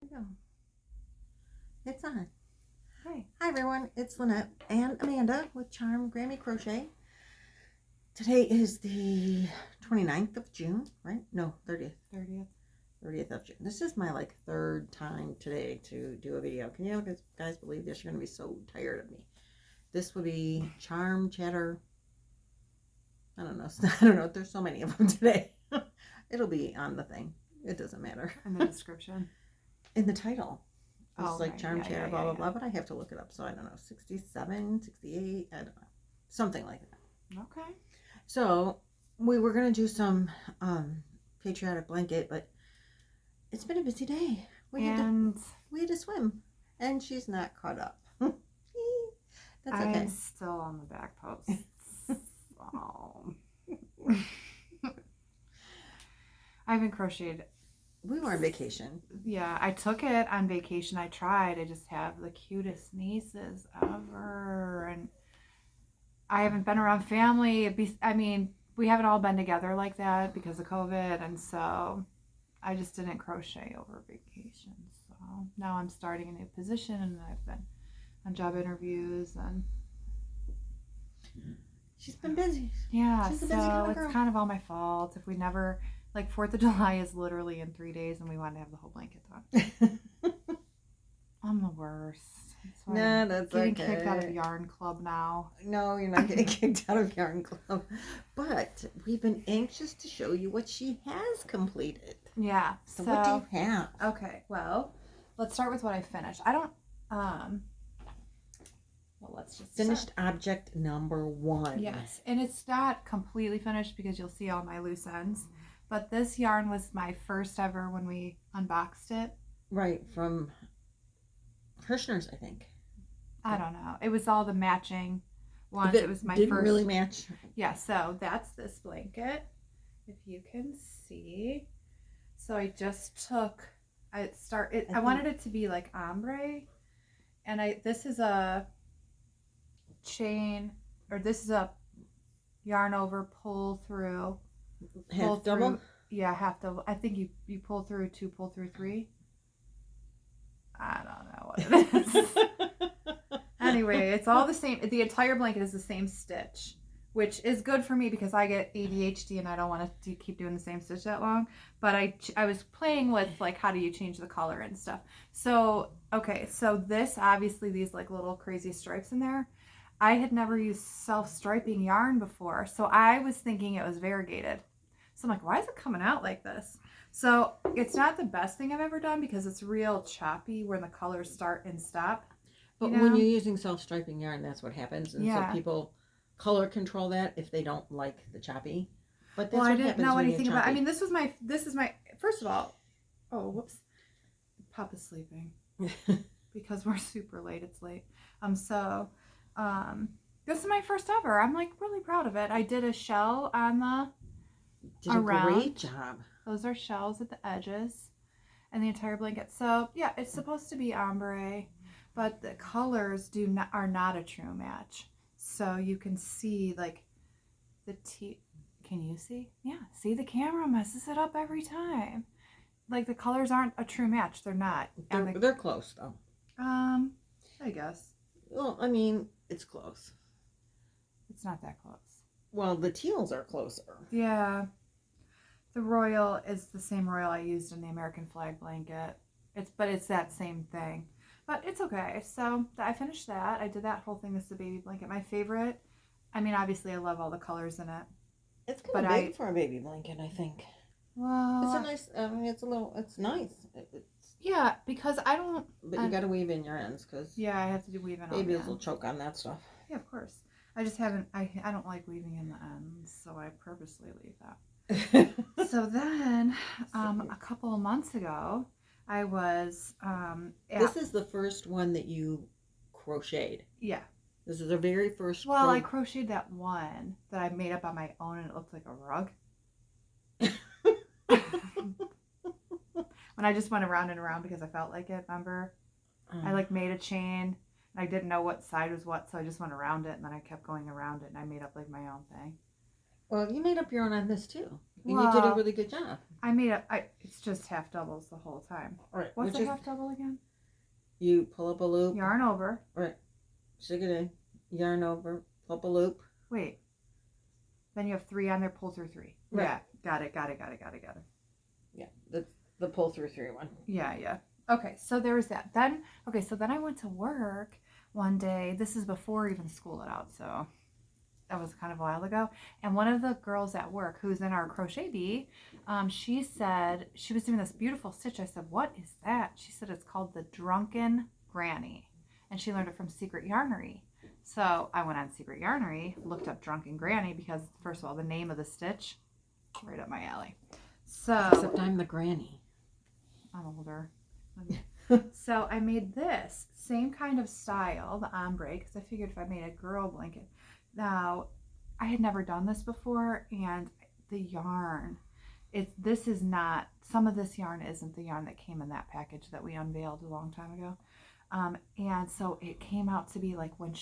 There we go. It's on. Hi. Hi everyone, it's Lynette and Amanda with Grammy Crochet. Today is the 29th of June, right? No, 30th. 30th of June. This is my third time today to do a video. Can you guys believe this? You're going to be so tired of me. This will be Charm Chatter. I don't know. There's so many of them today. It'll be on the thing. It doesn't matter. In the description. In the title. It's right. Charm Chatter, blah, blah, but I have to look it up. So I don't know, 67, 68, I don't know. Something like that. Okay. So we were going to do some patriotic blanket, but it's been a busy day. We had to swim, and she's not caught up. That's okay. I'm still on the back post. I haven't crocheted. We were on vacation. Yeah, I took it on vacation. I tried. I just have the cutest nieces ever, and I haven't been around family. We haven't all been together like that because of COVID, and so I just didn't crochet over vacation. So now I'm starting a new position, and I've been on job interviews, and she's been busy. Yeah, she's a busy kind of girl. It's kind of all my fault. If we never, 4th of July is literally in 3 days, and we want to have the whole blanket done. I'm the worst. That's getting okay. kicked out of yarn club now. No, you're not getting kicked out of yarn club. But we've been anxious to show you what she has completed. Yeah. So what do you have? Okay, well, let's start with what I finished. I don't, let's just finished object number 1. Yes, and it's not completely finished because you'll see all my loose ends. But this yarn was my first ever when we unboxed it. Right, from Hirschner's, I think. I don't know. It was all the matching ones. It was my didn't first. Really match. Yeah, so that's this blanket, if you can see. So I just took. I wanted it to be like ombre, and this is a chain, or this is a yarn over pull through. Half double? Yeah, half double. I think you pull through 2, pull through 3. I don't know what it is. Anyway, it's all the same. The entire blanket is the same stitch, which is good for me because I get ADHD and I don't want to keep doing the same stitch that long. But I was playing with how do you change the color and stuff. So, okay, so this, obviously these little crazy stripes in there. I had never used self-striping yarn before, so I was thinking it was variegated. So I'm like, why is it coming out like this? So it's not the best thing I've ever done because it's real choppy when the colors start and stop. But when you're using self-striping yarn, that's what happens. And so people color control that if they don't like the choppy. But that's I didn't know anything about. This is my first of all. Oh, whoops. Papa's sleeping because we're super late. It's late. This is my first ever. I'm really proud of it. I did a shell on the Did a great job. Those are shells at the edges and the entire blanket. So yeah, it's supposed to be ombre, but the colors are not a true match. So you can see the can you see? Yeah, see, the camera messes it up every time. The colors aren't a true match. They're not. They're close though. I guess. Well, it's close. It's not that close. Well, the teals are closer. Yeah. The royal is the same royal I used in the American flag blanket. It's that same thing. But it's okay. So I finished that. I did that whole thing. This is the baby blanket. My favorite. Obviously I love all the colors in it. It's kind of big for a baby blanket, I think. Well, it's a nice. It's nice. Yeah, because I don't. But you got to weave in your ends because. Yeah, I have to do weave in. Babies will choke on that stuff. Yeah, of course. I just haven't. I don't like weaving in the ends, so I purposely leave that. So then, a couple of months ago, I was. This is the first one that you crocheted. Yeah. This is the very first. Well, I crocheted that one that I made up on my own, and it looked like a rug. When I just went around and around because I felt like it. Remember, I made a chain. I didn't know what side was what, so I just went around it, and then I kept going around it, and I made up my own thing. Well, you made up your own on this too. And you did a really good job. It's just half doubles the whole time. All right. What's a half double again? You pull up a loop. Yarn over. All right. Stick it in. Yarn over. Pull up a loop. Wait. Then you have 3 on there. Pull through 3. Right. Yeah. Got it. Yeah. That's the pull through 3 one. Yeah. Okay. So there was that. Then I went to work one day. This is before even school let out. So that was kind of a while ago. And one of the girls at work who's in our crochet bee, she said she was doing this beautiful stitch. I said, what is that? She said it's called the Drunken Granny. And she learned it from Secret Yarnery. So I went on Secret Yarnery, looked up Drunken Granny because, first of all, the name of the stitch, right up my alley. So Except I'm the granny. I'm older. So I made this same kind of style, the ombre, because I figured if I made a girl blanket. Now, I had never done this before, and the yarn, some of this yarn isn't the yarn that came in that package that we unveiled a long time ago. And so it came out to be like when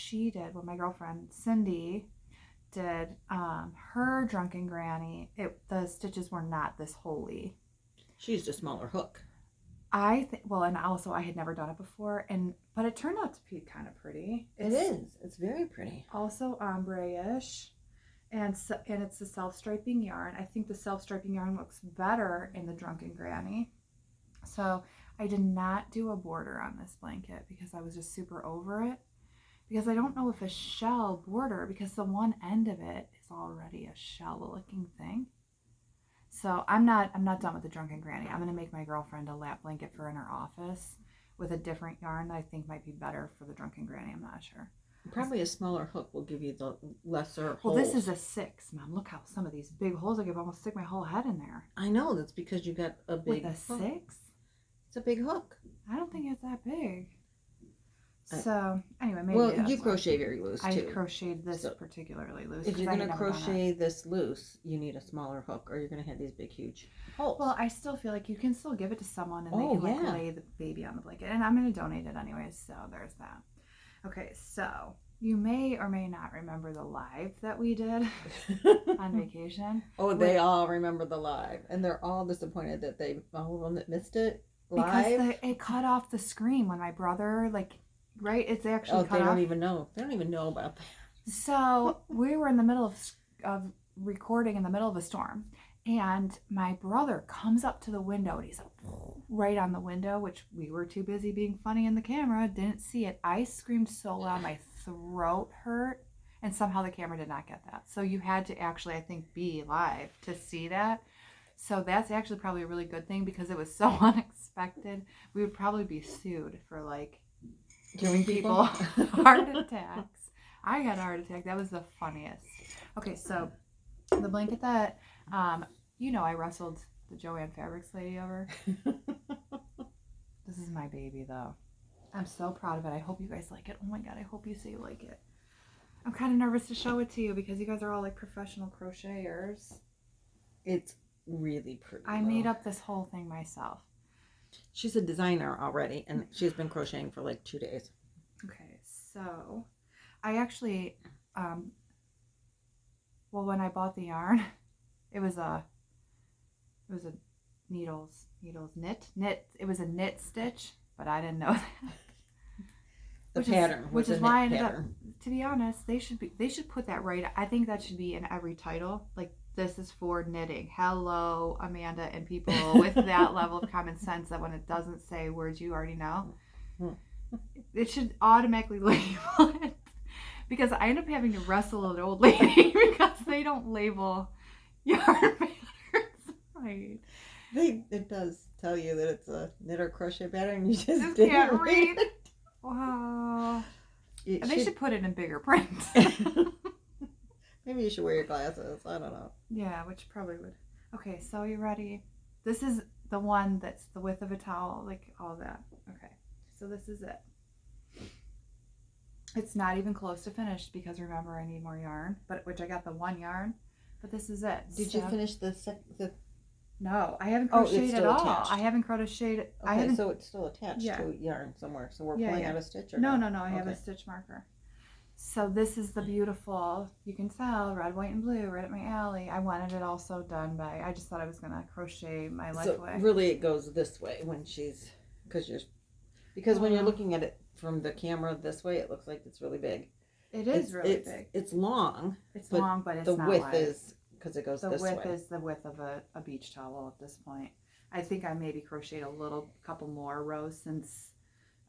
my girlfriend Cindy did her Drunken Granny, the stitches were not this holy. She used a smaller hook. And also I had never done it before, but it turned out to be kind of pretty. It is. It's very pretty. Also ombre-ish, and it's the self-striping yarn. I think the self-striping yarn looks better in the Drunken Granny. So I did not do a border on this blanket because I was just super over it. Because I don't know if a shell border, because the one end of it is already a shell-looking thing. So I'm not done with the Drunken Granny. I'm going to make my girlfriend a lap blanket for in her office with a different yarn that I think might be better for the Drunken Granny. I'm not sure. Probably a smaller hook will give you the lesser Well, holes. this is a 6, Mom. Look how some of these big holes I could almost stick my whole head in there. I know. That's because you got a big With a hook. 6? It's a big hook. I don't think it's that big. So anyway, maybe you crochet very loose too. I crocheted this particularly loose. If you're going to crochet this loose, you need a smaller hook, or you're going to have these big, huge holes. Well, I still feel like you can still give it to someone, and they can lay the baby on the blanket. And I'm going to donate it anyways, so there's that. Okay, so you may or may not remember the live that we did on vacation. Oh, they all remember the live, and they're all disappointed that all of them that missed it live. Because it cut off the screen when my brother, right? It's actually cut off. They don't even know. They don't even know about that. So we were in the middle of recording in the middle of a storm, and my brother comes up to the window, and he's right on the window, which we were too busy being funny in the camera, didn't see it. I screamed so loud my throat hurt, and somehow the camera did not get that. So you had to actually, I think, be live to see that. So that's actually probably a really good thing because it was so unexpected. We would probably be sued for giving people heart attacks. I had a heart attack. That was the funniest. Okay, so the blanket that I wrestled the Joanne Fabrics lady over. This is my baby though. I'm so proud of it. I hope you guys like it. Oh my god, I hope you say you like it. I'm kind of nervous to show it to you because you guys are all professional crocheters. It's really pretty. I made up this whole thing myself. She's a designer already, and she's been crocheting for 2 days. Okay, so I actually, when I bought the yarn, it was a needles knit. It was a knit stitch, but I didn't know that. Which is why I ended up. To be honest, they should put that right. I think that should be in every title. This is for knitting. Hello, Amanda and people with that level of common sense that when it doesn't say words you already know, it should automatically label it. Because I end up having to wrestle an old lady because they don't label yarn patterns right. It does tell you that it's a knit or crochet pattern. You just can't read it. Wow. They should put it in bigger print. Maybe you should wear your glasses. I don't know. Yeah, which probably would. Okay, so you ready? This is the one that's the width of a towel, all of that. Okay, so this is it. It's not even close to finished because remember I need more yarn, which I got the one yarn, but this is it. Did you finish the? No, I haven't crocheted at all. Attached. I haven't crocheted. Okay, so it's still attached to yarn somewhere. So we're pulling out a stitch or no, I have a stitch marker. So this is the beautiful, you can tell, red, white, and blue, right up my alley. I wanted it also done by, I just thought I was going to crochet my life away. Really it goes this way when she's, because when you're looking at it from the camera this way, it looks like it's really big. It is really big. It's long. It's long, but it's not the width wide. is, because it goes this way. The width is the width of a beach towel at this point. I think I maybe crocheted couple more rows since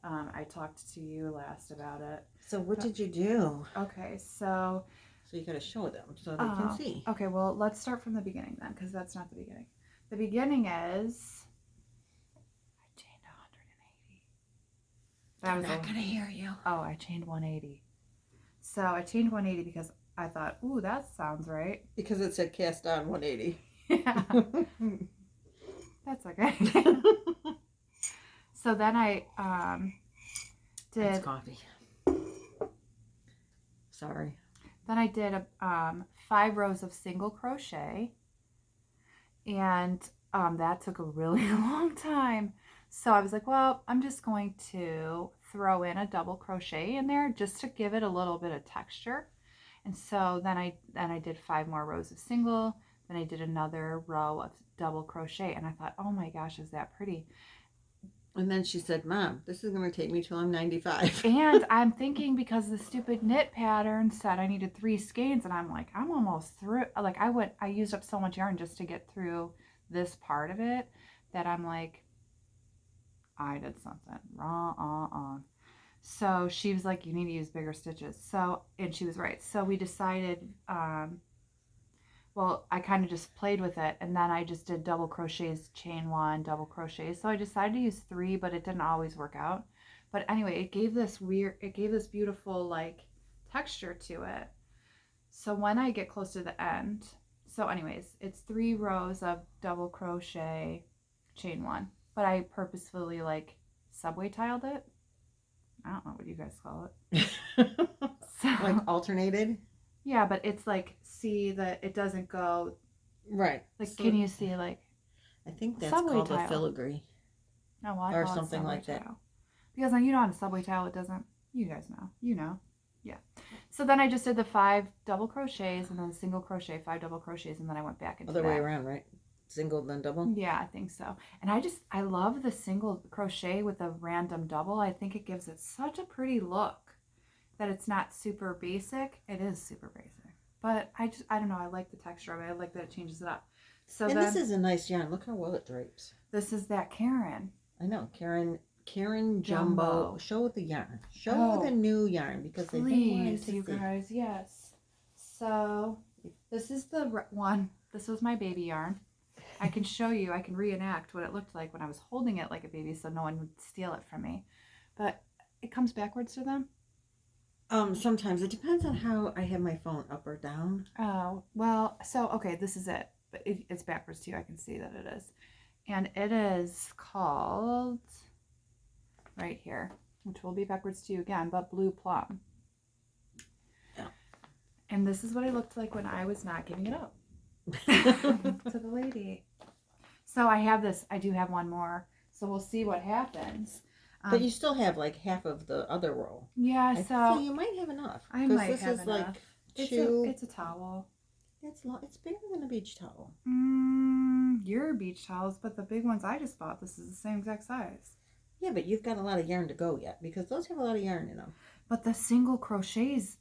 I talked to you last about it. So what did you do? Okay, so you got to show them so they can see. Okay, well, let's start from the beginning then, because that's not the beginning. The beginning is I chained 180. I'm not gonna hear you. Oh, I chained 180. So I chained 180 because I thought, ooh, that sounds right. Because it said cast on 180. Yeah. That's okay. So then I did. That's coffee. Sorry. Then I did 5 rows of single crochet, and that took a really long time. So I was like, well, I'm just going to throw in a double crochet in there just to give it a little bit of texture. And so then I did 5 more rows of single. Then I did another row of double crochet, and I thought, oh my gosh, is that pretty? And then she said, Mom, this is going to take me till I'm 95. And I'm thinking, because the stupid knit pattern said I needed 3 skeins, and I'm like, I'm almost through. Like, I used up so much yarn just to get through this part of it that I'm like, I did something wrong. So she was like, you need to use bigger stitches. So, and she was right. So we decided, well, I kind of just played with it, and then I just did double crochets, chain 1, double crochets. So I decided to use 3, but it didn't always work out. But anyway, it gave this beautiful like texture to it. So when I get close to the end, so anyways, it's 3 rows of double crochet, chain 1, but I purposefully like subway tiled it. I don't know what you guys call it. So, like alternated? Yeah, but it's like, see that it doesn't go right. Like, so, can you see like? I think that's called a filigree. Oh, well, or something like that. Because you know, on a subway tile, it doesn't. You guys know. You know. Yeah. So then I just did the 5 double crochets and then single crochet, 5 double crochets, and then I went back into other way around, right? Single then double. Yeah, I think so. And I love the single crochet with a random double. I think it gives it such a pretty look. That it's not super basic. It is super basic, but I don't know. I like the texture of it. I like that it changes it up. So and this is a nice yarn. Look how well it drapes. This is that Karen. I know, Karen Jumbo. Show the yarn. Show the new yarn because they please, you guys. Yes. So this is the one. This was my baby yarn. I can show you. I can reenact what it looked like when I was holding it like a baby, so no one would steal it from me. But it comes backwards to them. Sometimes it depends on how I have my phone up or down. Oh, well, so, okay, this is it. But it's backwards too. I can see that it is. And it is called, right here, which will be backwards to you again, but Blue Plum. Yeah. And this is what it looked like when I was not giving it up to the lady. So I have this, I do have one more. So we'll see what happens. But you still have like half of the other roll. Yeah, so you might have enough. I might this have is enough. Like it's a towel. It's bigger than a beach towel. Your beach towels, but the big ones I just bought, this is the same exact size. Yeah, but you've got a lot of yarn to go yet because those have a lot of yarn in them. But the single crochets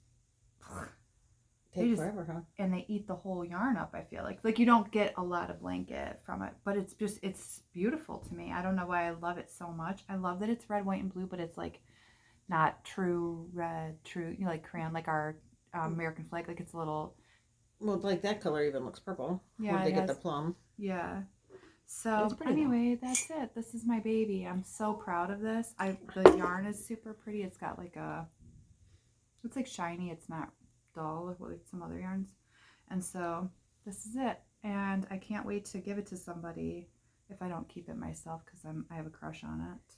take forever, huh? And they eat the whole yarn up, I feel like. Like, you don't get a lot of blanket from it, but it's beautiful to me. I don't know why I love it so much. I love that it's red, white, and blue, but it's like not true red, true, you know, like crayon, like our American flag. Like, it's a little... Well, like that color even looks purple. Yeah, where they get the plum. Yeah. So anyway, that's it. This is my baby. I'm so proud of this. The yarn is super pretty. It's got like it's like shiny. It's not dull like some other yarns. And so this is it. And I can't wait to give it to somebody if I don't keep it myself because I have a crush on it.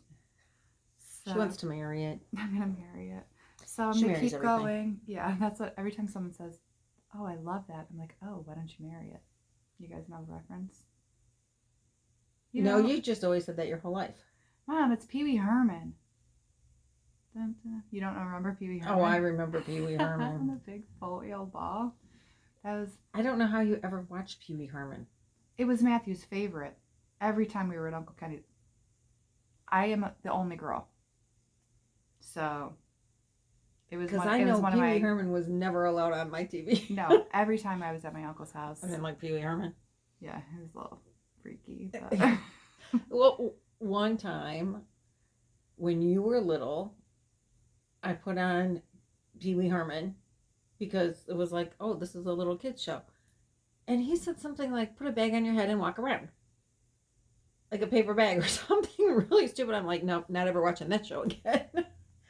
So, she wants to marry it. I'm going to marry it. So I'm going to keep going. Yeah, that's what every time someone says, oh, I love that. I'm like, oh, why don't you marry it? You guys know the reference? You just always said that your whole life. Mom, it's Pee Wee Herman. Dun, dun. You don't remember Pee Wee Herman? Oh, I remember Pee Wee On Herman. the big foil ball. That was. I don't know how you ever watched Pee Wee Herman. It was Matthew's favorite. Every time we were at Uncle Kenny's. I am the only girl. So. It was because one. I It know was one Pee of Wee my. Herman was never allowed on my TV. No, every time I was at my uncle's house. I didn't like Pee Wee Herman. Yeah, it was a little freaky. But... Well, one time when you were little, I put on Pee Wee Herman because it was like, oh, this is a little kid's show. And he said something like, put a bag on your head and walk around. Like a paper bag or something really stupid. I'm like, nope, not ever watching that show again.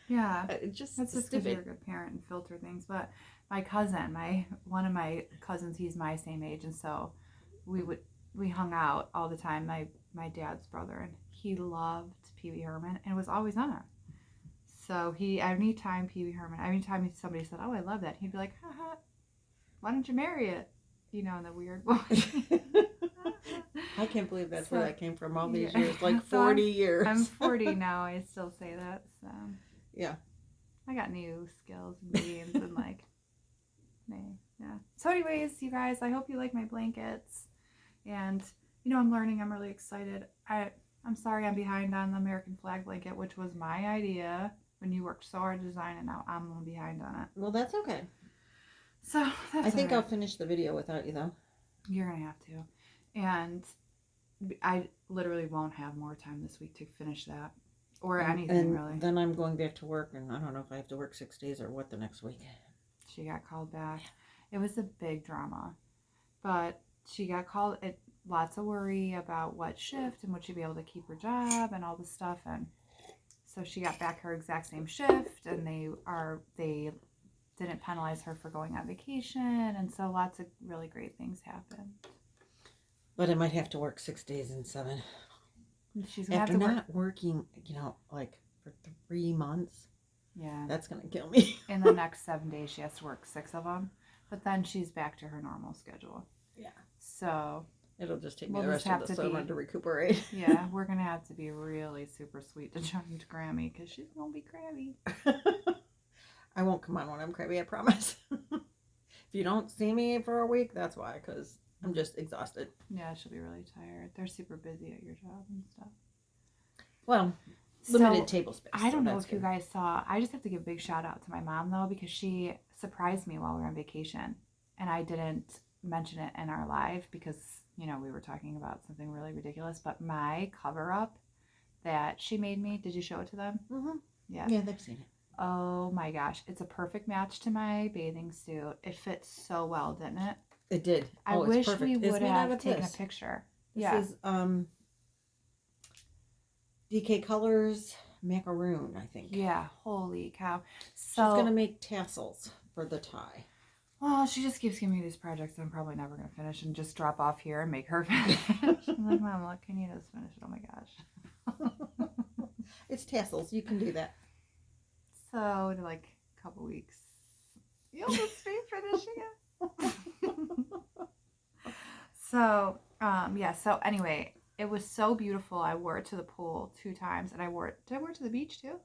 Yeah. It's just That's just because you're a good parent and filter things. But my cousin, one of my cousins, he's my same age. And so we hung out all the time, my dad's brother. And he loved Pee Wee Herman and was always on. So anytime Pee Wee Herman, anytime somebody said, oh, I love that, he'd be like, haha, why don't you marry it? You know, in the weird voice. I can't believe that's where that came from all these Yeah. years, like So 40 years. I'm 40 now. I still say that. So Yeah. I got new skills and games and like, yeah. So anyways, you guys, I hope you like my blankets. And, you know, I'm learning. I'm really excited. I'm sorry I'm behind on the American flag blanket, which was my idea when you worked so hard to design it. Now I'm behind on it. Well, that's okay. So that's I think all I'll right. finish the video without you, though. You're going to have to. And I literally won't have more time this week to finish that. Or anything, and really. Then I'm going back to work, and I don't know if I have to work 6 days or what the next week. She got called back. It was a big drama. But she got called, lots of worry about what shift and would she be able to keep her job and all this stuff. And so she got back her exact same shift, and they didn't penalize her for going on vacation. And so lots of really great things happened. But I might have to work 6 days and 7. She's gonna After have to work. not working, like for 3 months. Yeah. That's going to kill me. In the next 7 days, she has to work 6 of them. But then she's back to her normal schedule. Yeah. So It'll just take me we'll the just rest of have the to summer to recuperate. yeah, we're going to have to be really super sweet to Charmed Grammy because she's going to be crabby. I won't come on when I'm crabby, I promise. If you don't see me for a week, that's why, because I'm just exhausted. Yeah, she'll be really tired. They're super busy at your job and stuff. Well, limited table space. I don't know if good. you guys saw. I just have to give a big shout out to my mom, though, because she surprised me while we were on vacation. And I didn't mention it in our live because, you know, we were talking about something really ridiculous. But my cover-up that she made me, did you show it to them? Mm-hmm. Yeah. Yeah, they've seen it. Oh, my gosh. It's a perfect match to my bathing suit. It fits so well, didn't it? It did. I Oh, wish it's perfect. we It's would made out have of taken this. a picture. This is DK Colors macaroon, I think. Yeah, holy cow. She's So, going to make tassels for the tie. well, she just keeps giving me these projects that I'm probably never going to finish and just drop off here and make her finish. I'm like, Mom, look, can you just finish it? Oh my gosh. It's tassels. You can do that. So, in like a couple weeks, you'll just be finishing it. So, yeah, so anyway, it was so beautiful. I wore it to the pool 2 times, and did I wear it to the beach too?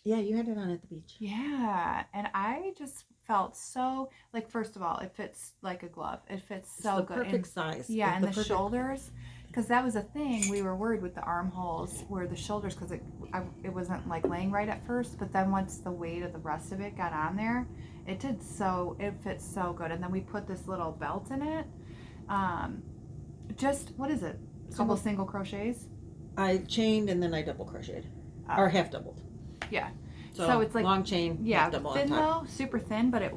Yeah, you had it on at the beach. Yeah, and I just felt so, like, first of all, it fits like a glove. It fits so It's the good. perfect size. Yeah, It's and the perfect- shoulders, because that was a thing. We were worried with the armholes where the shoulders, because it wasn't like laying right at first, but then once the weight of the rest of it got on there, it fits so good. And then we put this little belt in it. Just, what is it? Couple single crochets? I chained and then I double crocheted. Oh. Or half doubled. Yeah. So it's like long chain, yeah, half double thin on top. though, super thin, but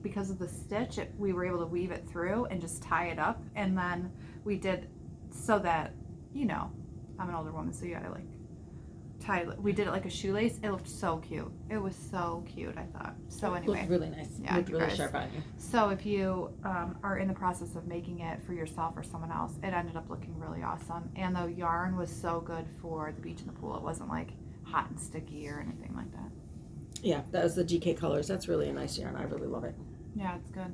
because of the stitch, we were able to weave it through and just tie it up, and then we did so that, you know, I'm an older woman, so you gotta like we did it like a shoelace. It looked so cute. It was so cute, I thought. So It anyway, looked really nice. Yeah, Looked you really guys. sharp on you. so if you are in the process of making it for yourself or someone else, it ended up looking really awesome, and the yarn was so good for the beach and the pool. It wasn't like hot and sticky or anything like that. Yeah, that was the GK Colors. That's really a nice yarn. I really love it. Yeah, it's good.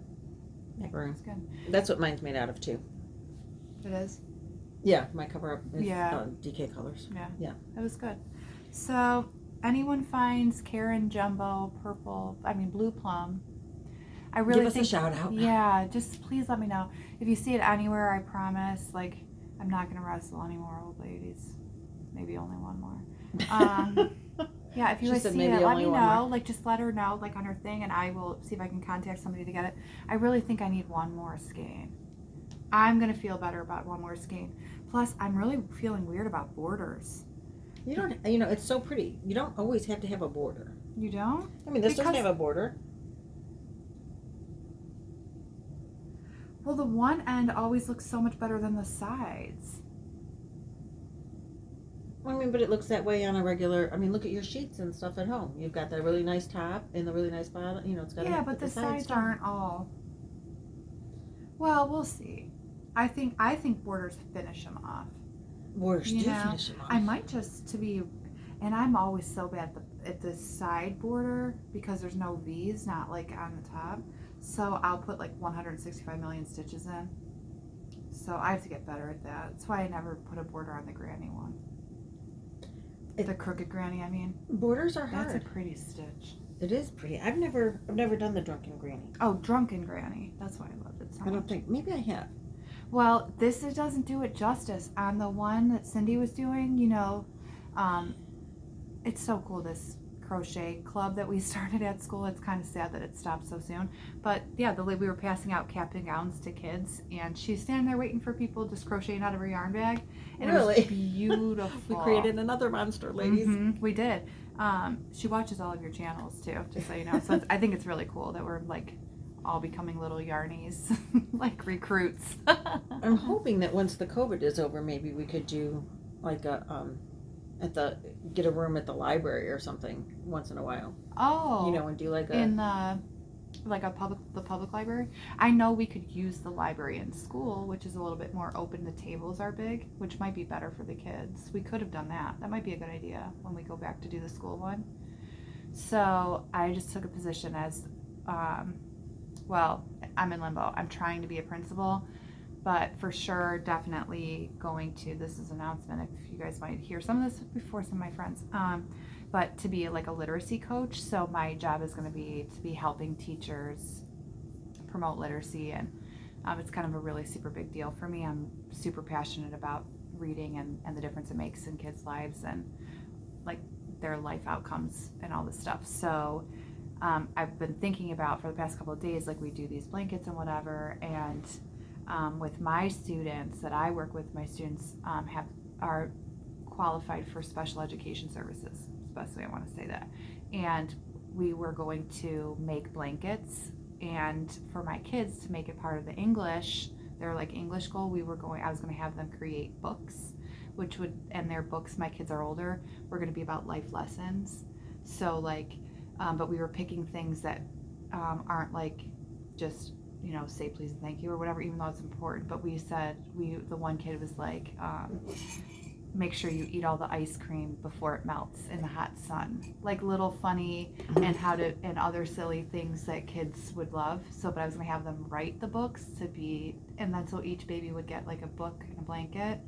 Macaroon. It's good. That's what mine's made out of too. It is. Yeah, my cover up is Yeah. DK Colors. Yeah. Yeah. It was good. So, anyone finds Karen Jumbo Blue Plum, I really Give us think, a shout out. yeah, just please let me know. If you see it anywhere, I promise, like, I'm not going to wrestle any more old ladies. Maybe only one more. Yeah, if you She guys said see maybe it, let only me one know. more. Like, just let her know, like, on her thing, and I will see if I can contact somebody to get it. I really think I need one more skein. I'm going to feel better about one more skein. Plus, I'm really feeling weird about borders. You don't, you know, it's so pretty. You don't always have to have a border. You don't? I mean, this doesn't have a border. Well, the one end always looks so much better than the sides. I mean, but it looks that way on a regular. I mean, look at your sheets and stuff at home. You've got that really nice top and the really nice bottom. You know, it's got. Yeah, but the sides aren't all. Well, we'll see. I think borders finish them off. Borders You do know, finish them off. I might just and I'm always so bad at the side border because there's no V's, not like on the top. So I'll put like 165 million stitches in. So I have to get better at that. That's why I never put a border on the granny one. The crooked granny, I mean. Borders are hard. That's a pretty stitch. It is pretty. I've never done the drunken granny. Oh, drunken granny. That's why I loved it so much. I don't think. Maybe I have. Well, it doesn't do it justice. On the one that Cindy was doing, you know, it's so cool, this crochet club that we started at school. It's kind of sad that it stopped so soon. But yeah, we were passing out cap and gowns to kids, and she's standing there waiting for people, just crocheting out of her yarn bag. And Really? It was beautiful. We created another monster, ladies. Mm-hmm, we did. She watches all of your channels too, just so you know. So I think it's really cool that we're like all becoming little yarnies, like recruits. I'm hoping that once the COVID is over, maybe we could do like a get a room at the library or something once in a while. Oh, You know, and do like a in the public library. I know we could use the library in school, which is a little bit more open. The tables are big, which might be better for the kids. We could have done that. That might be a good idea when we go back to do the school one. So I just took a position as, well, I'm in limbo. I'm trying to be a principal, but for sure, definitely going to, this is an announcement if you guys might hear some of this before some of my friends, but to be like a literacy coach. So my job is going to be helping teachers promote literacy, and it's kind of a really super big deal for me. I'm super passionate about reading and the difference it makes in kids' lives and like their life outcomes and all this stuff. So I've been thinking about for the past couple of days, like we do these blankets and whatever, and with my students that I work with, my students are qualified for special education services. That's the best way I want to say that. And we were going to make blankets, and for my kids to make it part of the English, their like English goal, I was going to have them create books, and their books, my kids are older, were going to be about life lessons. So like, but we were picking things that aren't like just, you know, say please and thank you or whatever, even though it's important. But we said, the one kid was like, make sure you eat all the ice cream before it melts in the hot sun. Like little funny and other silly things that kids would love. So, but I was gonna have them write the books and then so each baby would get like a book and a blanket.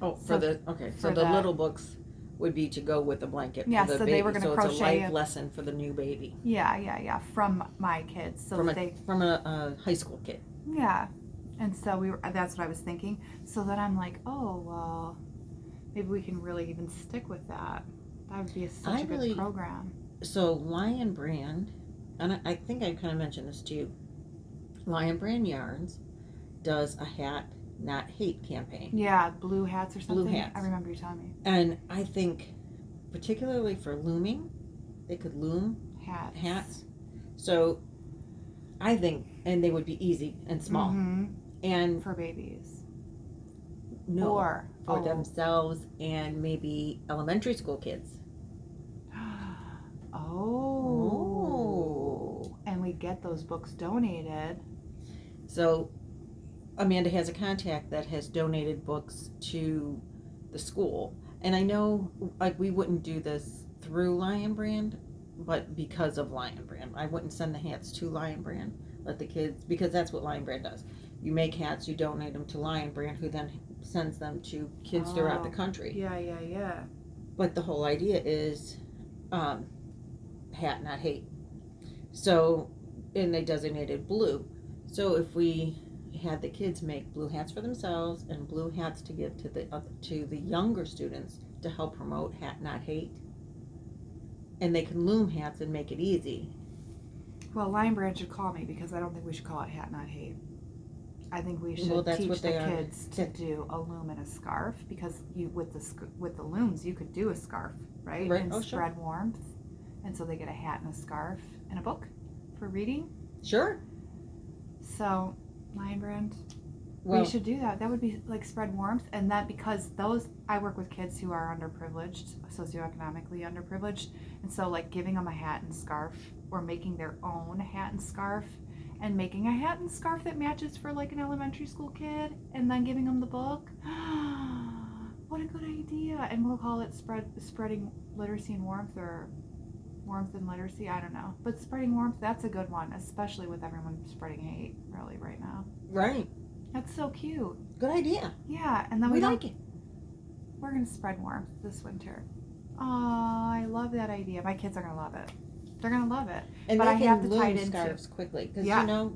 Oh, so the little books would be to go with the blanket for the so baby. they were going to crochet. So it's a life lesson for the new baby. Yeah, from my kids. So from a high school kid. Yeah, and so that's what I was thinking. So then I'm like, oh, well, maybe we can really even stick with that. That would be such a good program. So Lion Brand, and I think I kind of mentioned this to you, Lion Brand Yarns does a hat not hate campaign. Yeah, blue hats or something. Blue hats. I remember you telling me. And I think, particularly for looming, they could loom hats. So I think, and they would be easy and small. Mm-hmm. And for babies. No, for themselves and maybe elementary school kids. And we get those books donated. So Amanda has a contact that has donated books to the school. And I know like we wouldn't do this through Lion Brand, but because of Lion Brand. I wouldn't send the hats to Lion Brand. Let the kids, because that's what Lion Brand does. You make hats, you donate them to Lion Brand, who then sends them to kids throughout the country. Yeah. But the whole idea is hat, not hate. So, and they designated blue. So if we had the kids make blue hats for themselves and blue hats to give to the younger students to help promote hat, not hate, and they can loom hats and make it easy. Well, Lion Brand should call me because I don't think we should call it hat, not hate. I think we should That's teach what the they are. kids to do a loom and a scarf, because you with the looms you could do a scarf, right? Right. And Oh, sure. spread warmth, and so they get a hat and a scarf and a book for reading. Sure. So, Lion Brand, Well, we should do that. That would be like spread warmth, and that because I work with kids who are underprivileged, socioeconomically underprivileged, and so like giving them a hat and scarf, or making their own hat and scarf, and making a hat and scarf that matches for like an elementary school kid, and then giving them the book. What a good idea! And we'll call it spreading literacy and warmth, or warmth and literacy. I don't know, but spreading warmth, that's a good one, especially with everyone spreading hate really right now. right. That's so cute. Good idea. Yeah, and then We like it. we're gonna spread warmth this winter. Oh, I love that idea. My kids are gonna love it. They're gonna love it. And But they I can have to tie loom it into- scarves quickly because Yeah.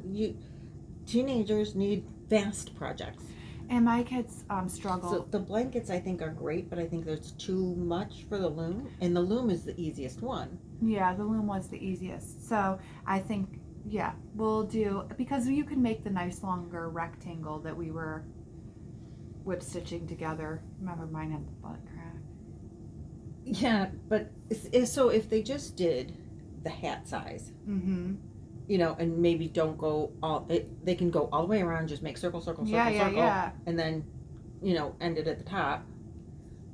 teenagers need fast projects. And my kids struggle. So the blankets I think are great, but I think there's too much for the loom, and the loom is the easiest one. Yeah, the loom was the easiest. So I think, yeah, we'll do, because you can make the nice longer rectangle that we were whip stitching together. Remember, mine had the butt crack. Yeah, but so if they just did the hat size, Mm-hmm. and maybe don't go they can go all the way around, just make circle, circle, circle, circle, Yeah. and then, end it at the top,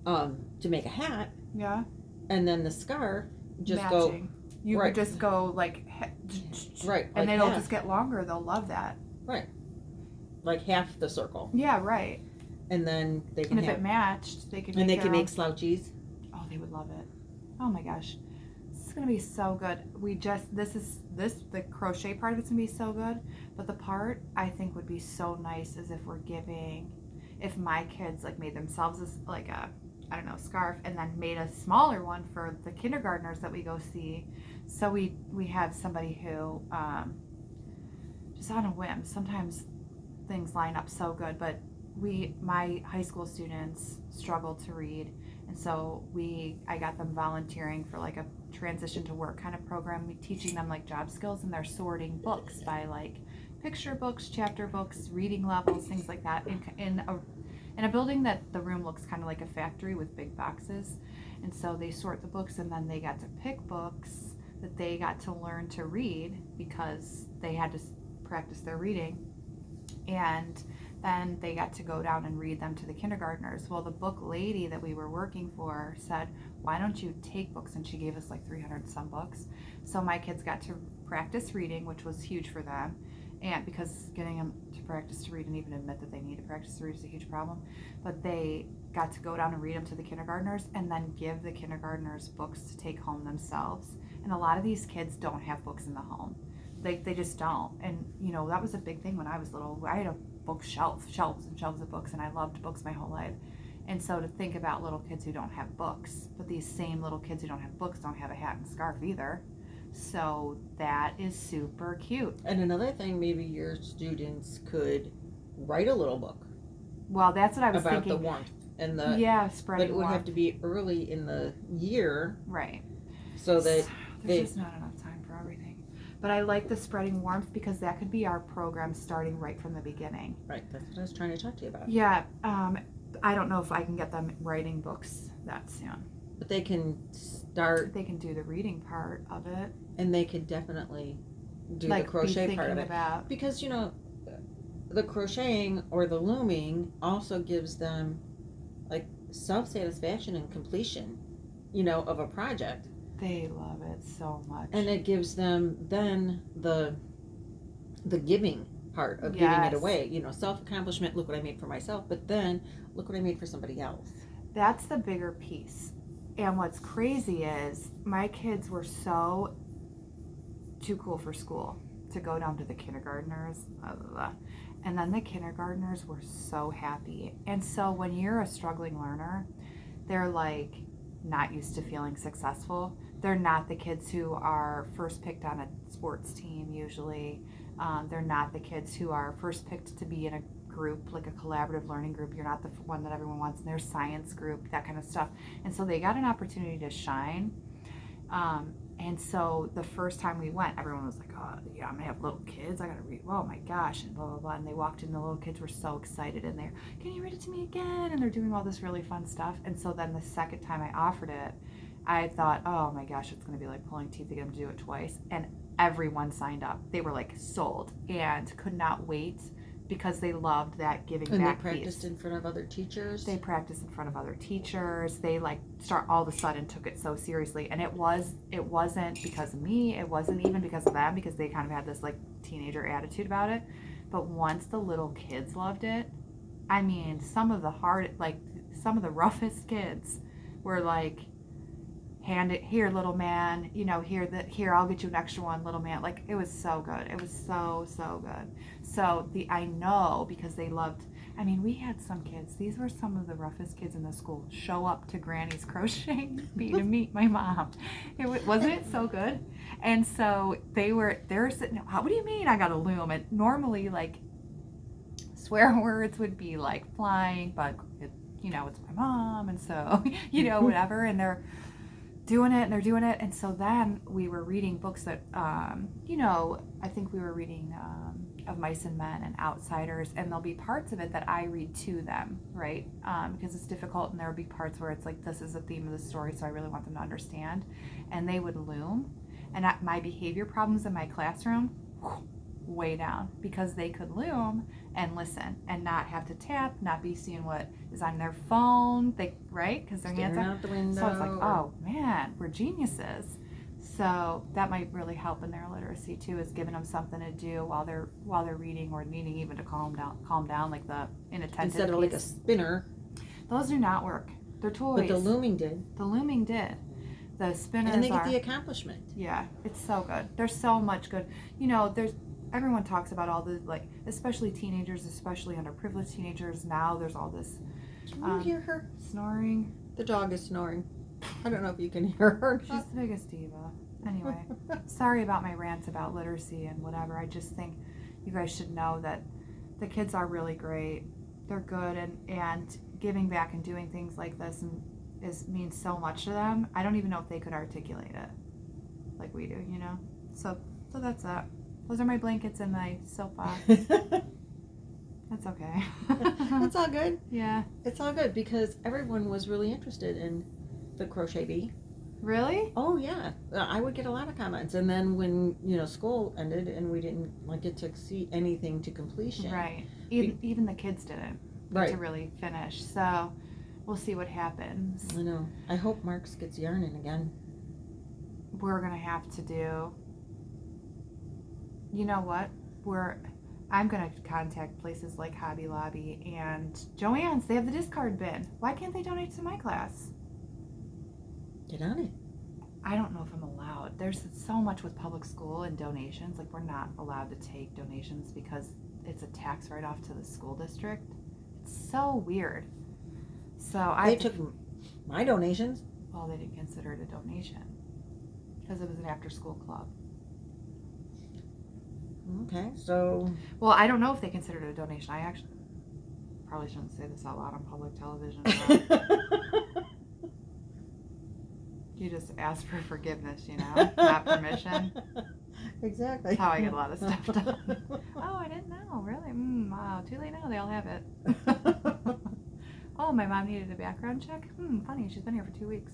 to make a hat, Yeah. and then the scarf just Matching. You right. could just go like, right, and like it'll half, just get longer. They'll love that. like half the circle, Yeah, right. and then they And can if have, it matched, they could and make they their can own. make slouchies. Oh, they would love it. Oh my gosh. This is gonna be so good. The crochet part of it's gonna be so good. But the part I think would be so nice is if my kids like made themselves like a, I don't know, scarf, and then made a smaller one for the kindergartners that we go see. So we have somebody who, just on a whim, sometimes things line up so good, but my high school students struggle to read, and so I got them volunteering for like a transition to work kind of program, teaching them like job skills, and they're sorting books by like picture books, chapter books, reading levels, things like that, in a building that the room looks kind of like a factory with big boxes. And so they sort the books, and then they got to pick books that they got to learn to read because they had to practice their reading, and then they got to go down and read them to the kindergartners. Well, the book lady that we were working for said, why don't you take books? And she gave us like 300 and some books. So my kids got to practice reading, which was huge for them. And because getting them to practice to read and even admit that they need to practice to read is a huge problem. But they got to go down and read them to the kindergartners, and then give the kindergartners books to take home themselves. And a lot of these kids don't have books in the home. They just don't. And that was a big thing when I was little. I had a bookshelf, shelves and shelves of books, and I loved books my whole life. And so to think about little kids who don't have books, but these same little kids who don't have books don't have a hat and scarf either. So that is super cute. And another thing, maybe your students could write a little book Well, that's what I was about thinking. the warmth and the Yeah, but spreading it would warmth. have to be early in the year Right. so that There's just not enough time for everything. But I like the spreading warmth because that could be our program starting right from the beginning. right, that's what I was trying to talk to you about. Yeah. I don't know if I can get them writing books that soon. But they can start, They can do the reading part of it. and they could definitely do Like the crochet be part of thinking it. about. Because, the crocheting or the looming also gives them, like, self-satisfaction and completion, of a project. They love it so much. And it gives them then the giving part of giving it Yes. away. Self-accomplishment, look what I made for myself, but then look what I made for somebody else. That's the bigger piece. And what's crazy is my kids were so too cool for school to go down to the kindergartners. And then the kindergartners were so happy. And so when you're a struggling learner, they're like, not used to feeling successful. They're not the kids who are first picked on a sports team usually. They're not the kids who are first picked to be in a group, like a collaborative learning group. You're not the one that everyone wants in their science group, that kind of stuff. And so they got an opportunity to shine. And so the first time we went, everyone was like, oh, yeah, I'm going to have little kids. I got to read. Oh, my gosh. And blah, blah, blah. And they walked in. The little kids were so excited. And they're, can you read it to me again? And they're doing all this really fun stuff. And so then the second time I offered it, I thought, oh, my gosh, it's going to be like pulling teeth to get them to do it twice. And everyone signed up. They were like sold and could not wait because they loved that giving and back they practiced piece. in front of other teachers. They practiced in front of other teachers. They like all of a sudden took it so seriously, and it wasn't because of me. It wasn't even because of them, because they kind of had this like teenager attitude about it. But once the little kids loved it, I mean, some of the roughest kids were like, hand it here, little man, you know, here, I'll get you an extra one, little man. Like, it was so good. It was so good. So I know, because they loved, I mean, we had some kids, these were some of the roughest kids in the school, show up to Granny's Crochet Bee to meet my mom. Wasn't it so good? And so they're sitting, what do you mean I got a loom? And normally, like, swear words would be like flying, but you know, it's my mom, and so, you know, whatever, and they're doing it. And so then we were reading books that, you know, I think we were reading Of Mice and Men and Outsiders, and there'll be parts of it that I read to them, right? Because it's difficult, and there'll be parts where it's like, this is the theme of the story, so I really want them to understand. And they would loom, and my behavior problems in my classroom, way down, because they could loom and listen and not have to tap, not be seeing what is on their phone, right? Because their hands out the window. So it's like, oh man, we're geniuses. So that might really help in their literacy too, is giving them something to do while they're reading, or needing even to calm down, like the inattentive instead of piece. like a spinner. Those do not work. They're toys. But the looming did. The looming did. The spinners and they get are, the accomplishment. Yeah, it's so good. There's so much good. You know, everyone talks about all the, like, especially teenagers, especially underprivileged teenagers. Now there's all this. Can you hear her? Snoring. The dog is snoring. I don't know if you can hear her. She's the biggest diva. Anyway, sorry about my rants about literacy and whatever. I just think you guys should know that the kids are really great. They're good, and giving back and doing things like this means so much to them. I don't even know if they could articulate it like we do, you know? So that's that. Those are my blankets and my soapbox. That's okay. That's all good. Yeah. It's all good, because everyone was really interested in the crochet bee. Really? Oh yeah, I would get a lot of comments, and then when, you know, school ended and we didn't get to see anything to completion. Right. Even the kids didn't get to really finish. So we'll see what happens. I know. I hope Marks gets yarning again. We're gonna have to do. You know what? I'm gonna contact places like Hobby Lobby and Joann's. They have the discard bin. Why can't they donate to my class? Get on it. I don't know if I'm allowed. There's so much with public school and donations. Like, we're not allowed to take donations because it's a tax write-off to the school district. It's so weird. So They took my donations. Well, they didn't consider it a donation because it was an after-school club. Okay, so. Well, I don't know if they considered it a donation. I actually probably shouldn't say this out loud on public television. You just ask for forgiveness, you know, not permission. Exactly. That's how I get a lot of stuff done. Oh, I didn't know. Really? Wow. Too late now. They all have it. Oh, my mom needed a background check? Funny. She's been here for 2 weeks.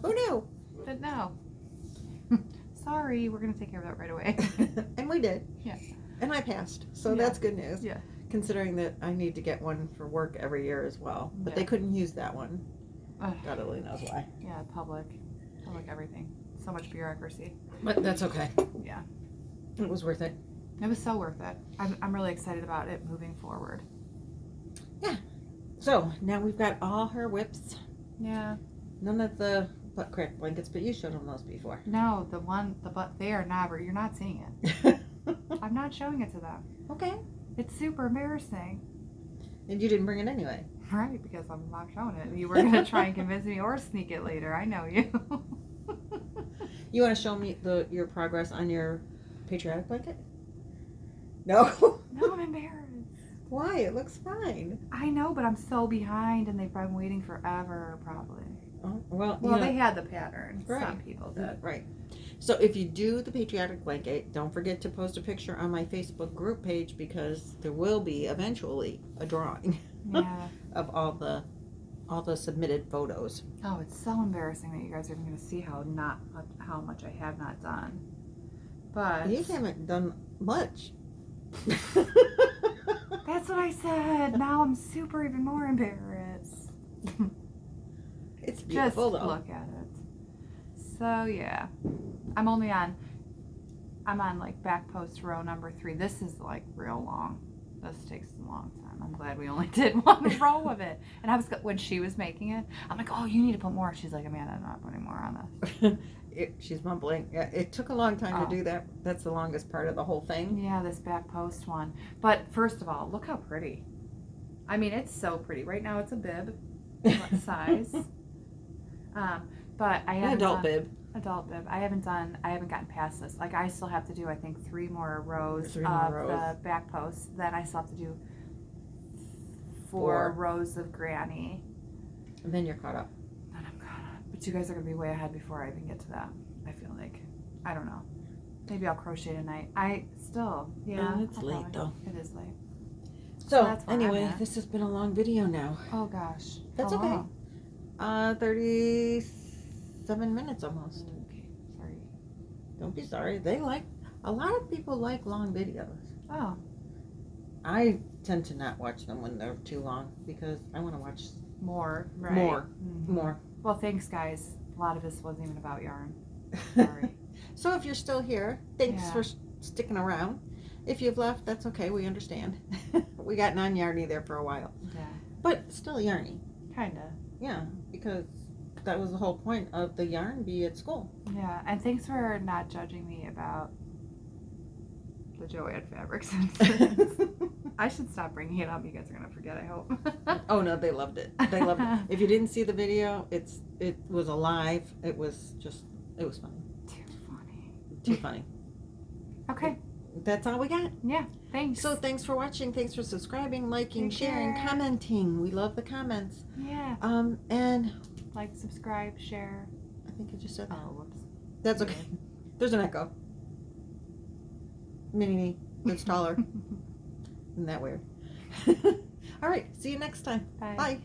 Who knew? Didn't know. Sorry. We're going to take care of that right away. And we did. Yeah. And I passed. So Yeah. that's good news. Yeah. Considering that I need to get one for work every year as well. But they couldn't use that one. God only knows why. Yeah, public everything. So much bureaucracy. But that's okay. Yeah. It was worth it. It was so worth it. I'm really excited about it moving forward. Yeah. So now we've got all her whips. Yeah. None of the butt crack blankets, but you showed them those before. No, the butt they are never. You're not seeing it. I'm not showing it to them. Okay. It's super embarrassing. And you didn't bring it anyway. Right, because I'm not showing it. You were going to try and convince me or sneak it later. I know you. You want to show me your progress on your patriotic blanket? No. No, I'm embarrassed. Why? It looks fine. I know, but I'm so behind, and they've been waiting forever, probably. Oh, well, They had the pattern. Right. Some people did. Right. So if you do the patriotic blanket, don't forget to post a picture on my Facebook group page, because there will be eventually a drawing Yeah. of all the submitted photos. Oh, it's so embarrassing that you guys are going to see how much I have not done. But You haven't done much. that's what I said. Now I'm even more embarrassed. It's Just beautiful though. look at it. So yeah, I'm on like back post row number 3. This is like real long. This takes a long time. I'm glad we only did one row of it. And when she was making it, I'm like, oh, you need to put more. She's like, Amanda, I'm not putting more on this. She's mumbling. Yeah, it took a long time to do that. That's the longest part of the whole thing. Yeah, this back post one. But first of all, look how pretty. I mean, it's so pretty. Right now it's a bib size. But I haven't Adult bib. Adult bib. I haven't gotten past this. Like, I still have to do, I think, 3 more rows of the back post. Then I still have to do 4 rows of granny. And then you're caught up. Then I'm caught up. But you guys are going to be way ahead before I even get to that. I feel like. I don't know. Maybe I'll crochet tonight. Yeah. It's late though. It is late. So that's where I'm anyway, at. this has been a long video now. Oh gosh. That's How okay. long? 37 minutes almost. Okay. Sorry. Don't be sorry. A lot of people like long videos. Oh. I tend to not watch them when they're too long, because I want to watch More. Right. more. Well, thanks, guys. A lot of this wasn't even about yarn. Sorry. So if you're still here, thanks Yeah. for sticking around. If you've left, that's okay. We understand. We got non-yarny there for a while. Yeah. But still yarny. Kinda. Yeah, because that was the whole point of the yarn bee at school. Yeah, and thanks for not judging me about the Joanne fabrics. I should stop bringing it up. You guys are gonna forget, I hope. Oh no, they loved it. They loved it. If you didn't see the video, it was alive. It was funny. Too funny. Okay. That's all we got. Yeah, thanks. So thanks for watching. Thanks for subscribing, liking, Take sharing, care. commenting. We love the comments. Yeah. And Like, subscribe, share. I think I just said that. Oh, whoops. That's okay. There's an echo. Mini me. It's taller. Isn't that weird? All right. See you next time. Bye. Bye.